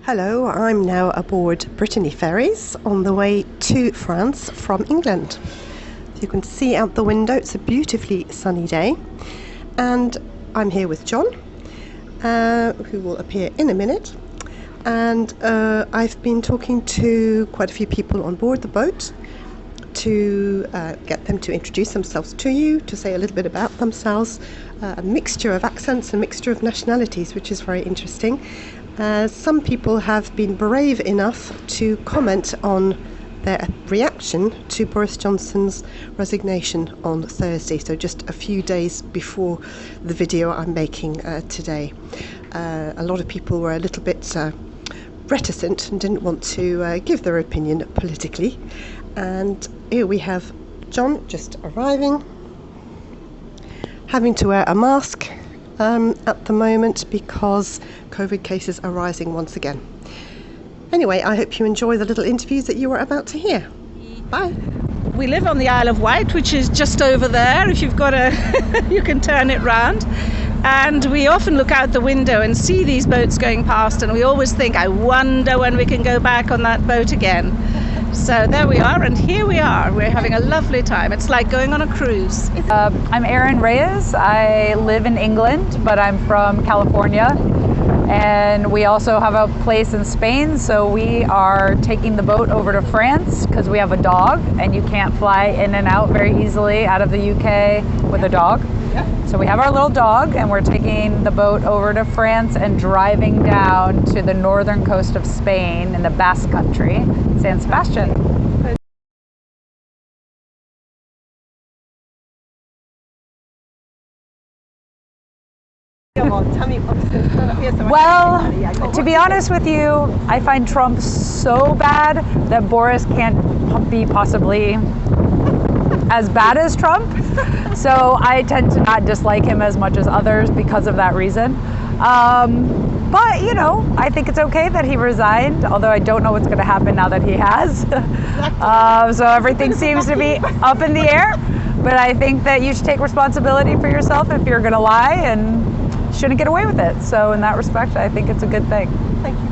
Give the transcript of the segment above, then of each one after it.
Hello, I'm now aboard Brittany Ferries on the way to France from England. You can see out the window it's a beautifully sunny day, and I'm here with John, who will appear in a minute. And I've been talking to quite a few people on board the boat to get them to introduce themselves to you, to say a little bit about themselves, a mixture of accents, a mixture of nationalities, which is very interesting. Some people have been brave enough to comment on their reaction to Boris Johnson's resignation on Thursday, so just a few days before the video I'm making today. A lot of people were a little bit reticent and didn't want to give their opinion politically. And here we have John just arriving, having to wear a mask at the moment because COVID cases are rising once again. Anyway, I hope you enjoy the little interviews that you were about to hear. Bye. We live on the Isle of Wight, which is just over there. If you've got you can turn it round. And we often look out the window and see these boats going past, and we always think, I wonder when we can go back on that boat again. So there we are, and here we are. We're having a lovely time. It's like going on a cruise. I'm Erin Reyes. I live in England, but I'm from California. And we also have a place in Spain, so we are taking the boat over to France because we have a dog, and you can't fly in and out very easily out of the UK with a dog. So we have our little dog, and we're taking the boat over to France and driving down to the northern coast of Spain in the Basque Country, San Sebastian. Well, to be honest with you, I find Trump so bad that Boris can't be possibly as bad as Trump. So I tend to not dislike him as much as others because of that reason. But, you know, I think it's okay that he resigned, although I don't know what's going to happen now that he has. So everything seems to be up in the air. But I think that you should take responsibility for yourself if you're going to lie, and shouldn't get away with it. So in that respect, I think it's a good thing. Thank you.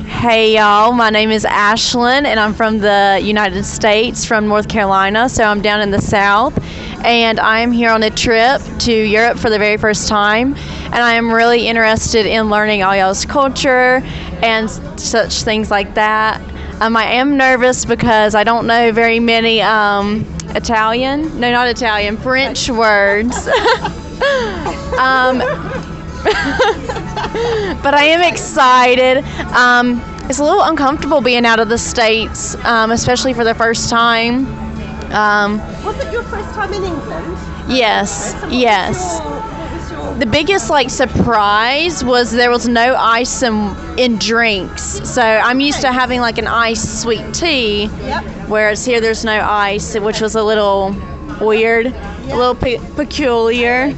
Hey y'all, my name is Ashlyn and I'm from the United States, from North Carolina, so I'm down in the South, and I'm here on a trip to Europe for the very first time, and I am really interested in learning all y'all's culture and such things like that. I am nervous because I don't know very many French words. But I am excited. It's a little uncomfortable being out of the States, especially for the first time. Was it your first time in England? Yes, yes. What was your... The biggest surprise was there was no ice in drinks. So I'm used to having an iced sweet tea, whereas here there's no ice, which was a little weird, a little peculiar.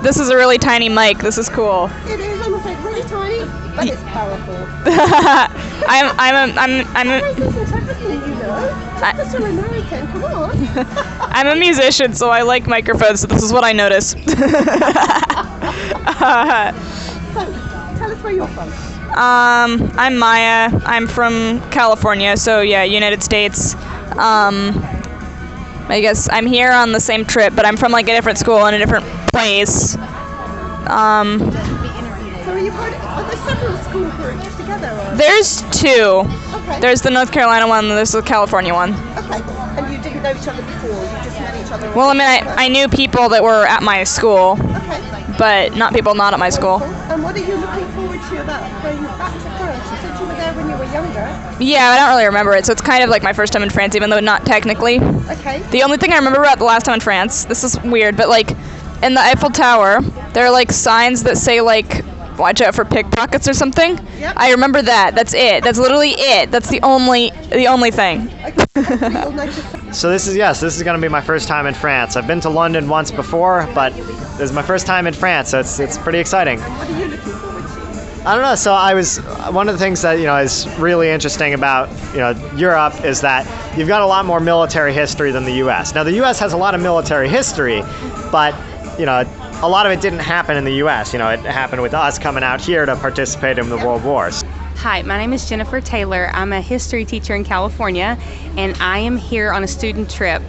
This is a really tiny mic. This is cool. It is, I'm afraid, really tiny, but it's powerful. I'm a musician, so I like microphones, so this is what I notice. So, tell us where you're from. I'm Maya. I'm from California, so yeah, United States. I guess I'm here on the same trip, but I'm from a different school in a different place. So are you are there several school groups together? Or? There's two. Okay. There's the North Carolina one, and there's the California one. Okay. And you didn't know each other before? You just met each other? Well, I knew people that were at my school, but not people not at my school. And what are you looking forward to about going back to France? You said you were there when you were younger. Yeah, I don't really remember it, so it's kind of my first time in France, even though not technically. Okay. The only thing I remember about the last time in France, this is weird, but in the Eiffel Tower, there are signs that say watch out for pickpockets or something. Yep. I remember that. That's it. That's literally it. That's the only thing. So this is going to be my first time in France. I've been to London once before, but this is my first time in France, so it's pretty exciting. What are you looking forward to? I don't know. So one of the things that is really interesting about Europe is that you've got a lot more military history than the U.S. Now the U.S. has a lot of military history, but a lot of it didn't happen in the U.S. You know, it happened with us coming out here to participate in the World Wars. Hi, my name is Jennifer Taylor. I'm a history teacher in California, and I am here on a student trip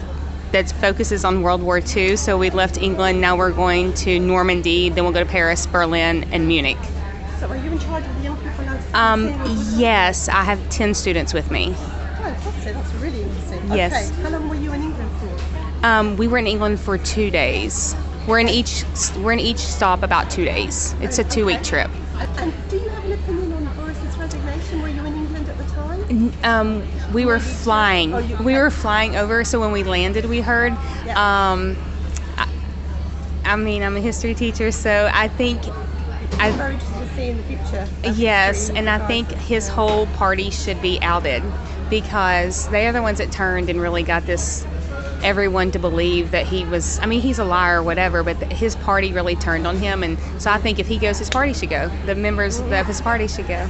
that focuses on World War II. So we left England, now we're going to Normandy, then we'll go to Paris, Berlin, and Munich. So are you in charge of the young people now? Yes, I have 10 students with me. Oh, that's really interesting. Yes. Okay, how long were you in England for? We were in England for 2 days. We're in each stop about 2 days. It's a 2-week trip. And do you have an opinion on Boris's resignation? Were you in England at the time? We were flying. Oh, We were flying over, so when we landed, we heard. Yeah. I'm a history teacher, so I think. I'm very interested to see in the future. Yes, and I think his whole party should be outed because they are the ones that turned and really got everyone to believe that he was, he's a liar or whatever, but his party really turned on him, and so I think if he goes, his party should go. The members of his party should go.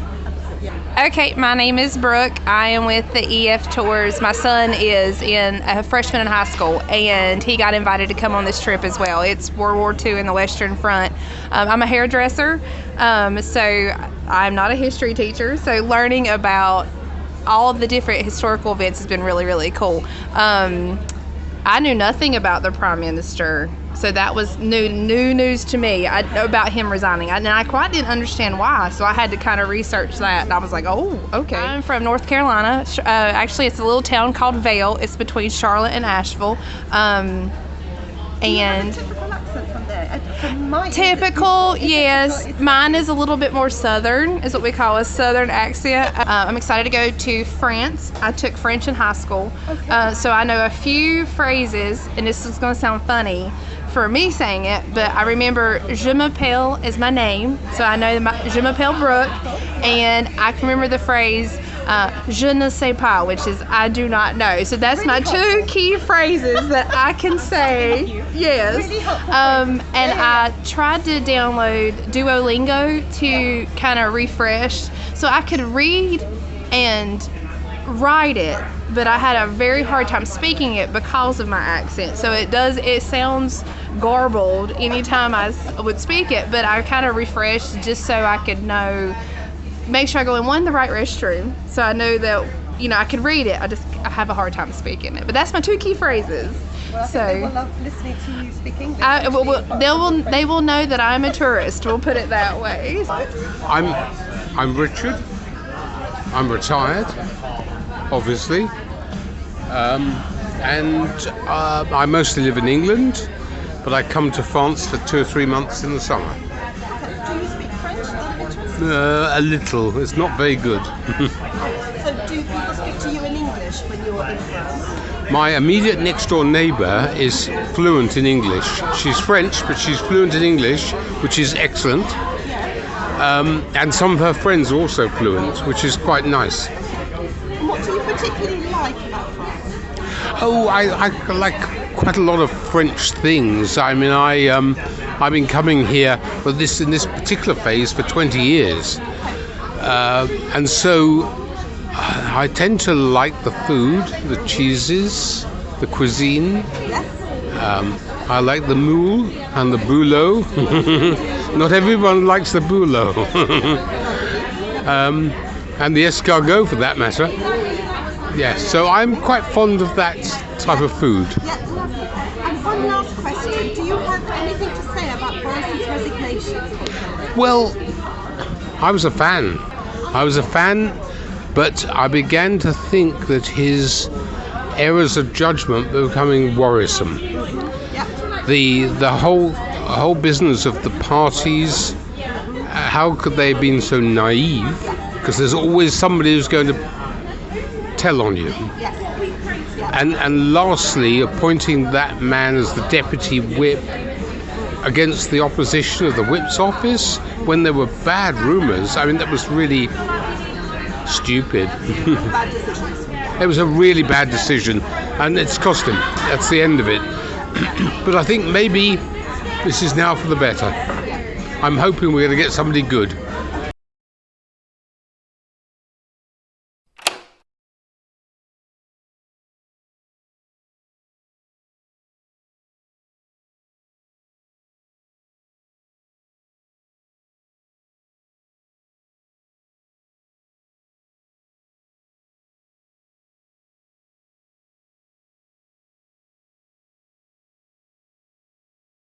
Okay, my name is Brooke. I am with the EF Tours. My son is a freshman in high school, and he got invited to come on this trip as well. It's World War II in the Western Front. I'm a hairdresser, so I'm not a history teacher, so learning about all of the different historical events has been really, really cool. I knew nothing about the Prime Minister, so that was new news to me. I know about him resigning, and I quite didn't understand why, so I had to kind of research that, and I was like, oh, okay. I'm from North Carolina. Actually, it's a little town called Vail. It's between Charlotte and Asheville. And typical accent from there. Typical, yes. Mine is a little bit more southern, is what we call a southern accent. I'm excited to go to France. I took French in high school, so I know a few phrases, and this is going to sound funny for me saying it, but I remember je m'appelle is my name, so I know je m'appelle Brooke, and I can remember the phrase je ne sais pas, which is I do not know. So that's my 2 key phrases that I can say. Yes. And I tried to download Duolingo to kind of refresh so I could read and write it, but I had a very hard time speaking it because of my accent. So it sounds garbled anytime I would speak it, but I kind of refreshed just so I could make sure I go in the right restroom, so I know that I could read it. I have a hard time speaking it, but that's my 2 key phrases. Well, I think they will love listening to you speak English. They will know that I'm a tourist. We'll put it that way. I'm Richard. I'm retired, obviously, and I mostly live in England, but I come to France for 2 or 3 months in the summer. Do you speak French? A little. It's not very good. So do people speak to you in English when you're in France? My immediate next door neighbour is fluent in English. She's French, but she's fluent in English, which is excellent. And some of her friends are also fluent, which is quite nice. And what do you particularly like about France? Oh, I like quite a lot of French things. I've been coming here in this particular phase for 20 years. And so I tend to like the food, the cheeses, the cuisine. I like the moule and the boulot. Not everyone likes the boulot. And the escargot, for that matter. Yes, so I'm quite fond of that type of food. Yeah, lovely. And one last question. Do you have anything to say about Boris's resignation? Well, I was a fan, but I began to think that his errors of judgment were becoming worrisome. The whole business of the parties, how could they have been so naive? Because there's always somebody who's going to tell on you. And lastly, appointing that man as the deputy whip against the opposition of the whip's office when there were bad rumours. That was really stupid. It was a really bad decision, and it's cost him. That's the end of it. But I think maybe this is now for the better. I'm hoping we're going to get somebody good.